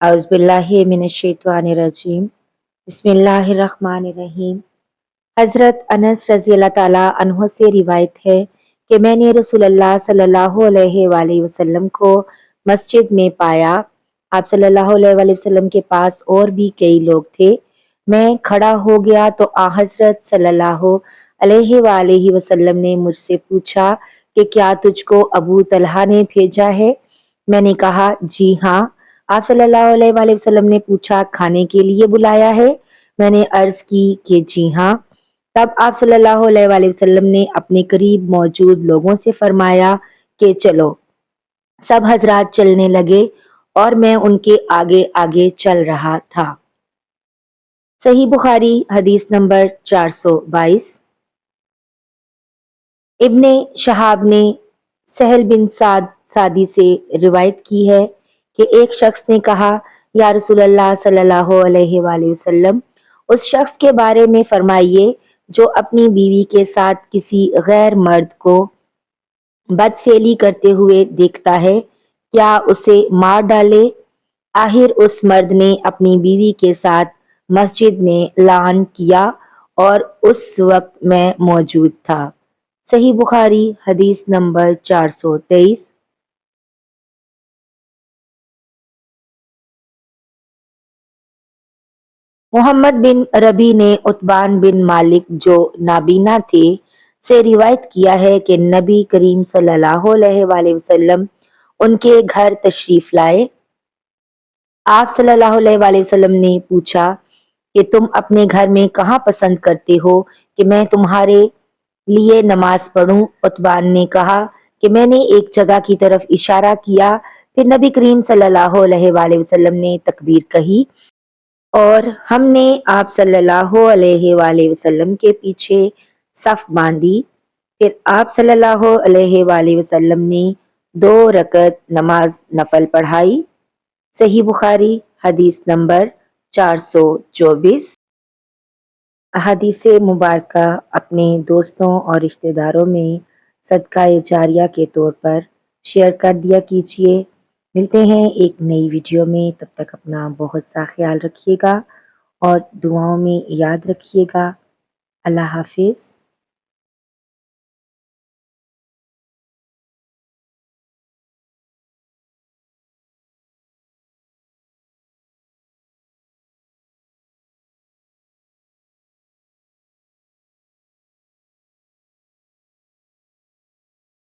औज़ुबिल्लाहि मिनश्शैतानिर्रजीम। बिस्मिल्लाहिर्रहमानिर्रहीम। हज़रत अनस रज़ी अल्लाह ताला अन्हो से रिवायत है कि मैंने रसूलुल्लाह सल्लल्लाहु अलैहि वसल्लम को मस्जिद में पाया। आप सल्लल्लाहु अलैहि वसल्लम के पास और भी कई लोग थे। मैं खड़ा हो गया तो हज़रत सल्लल्लाहु अलैहि वसल्लम ने मुझसे पूछा कि क्या तुझको अबू तलहा ने भेजा है? मैंने कहा जी हाँ। आप सल्लल्लाहु अलैहि वसल्लम ने पूछा खाने के लिए बुलाया है? मैंने अर्ज की कि जी हाँ। तब आप सल्लल्लाहु अलैहि वसल्लम ने अपने करीब मौजूद लोगों से फरमाया कि चलो। सब हजरात चलने लगे और मैं उनके आगे आगे चल रहा था। सही बुखारी हदीस नंबर 422। इब्ने शहाब ने सहल बिन सादी से रिवायत की है कि एक शख्स ने कहा, या रसूलल्लाह सल्लल्लाहु अलैहि वसल्लम, उस शख्स के बारे में फरमाइए जो अपनी बीवी के साथ किसी गैर मर्द को बदफेली करते हुए देखता है, क्या उसे मार डाले? आखिर उस मर्द ने अपनी बीवी के साथ मस्जिद में लान किया और उस वक्त मैं मौजूद था। सही बुखारी हदीस नंबर 423। मोहम्मद बिन रबी ने उतबान बिन मालिक जो नाबीना थे से रिवायत किया है कि नबी करीम सल्लल्लाहु अलैहि वसल्लम उनके घर तशरीफ लाए। आप सल्लल्लाहु अलैहि वसल्लम ने पूछा कि तुम अपने घर में कहाँ पसंद करते हो कि मैं तुम्हारे लिए नमाज पढ़ूं? उतबान ने कहा कि मैंने एक जगह की तरफ इशारा किया। फिर नबी करीम सल्लल्लाहु अलैहि वसल्लम ने तकबीर कही और हमने आप सल्लल्लाहु अलैहि वसल्लम के पीछे सफ बांधी। फिर आप सल्लल्लाहु अलैहि वसल्लम ने 2 रकत नमाज नफल पढ़ाई। सही बुखारी हदीस नंबर 424। हदीस मुबारक अपने दोस्तों और रिश्तेदारों में सदका जारिया के तौर पर शेयर कर दिया कीजिए। मिलते हैं एक नई वीडियो में, तब तक अपना बहुत सा ख्याल रखिएगा और दुआओं में याद रखिएगा। अल्लाह हाफिज़।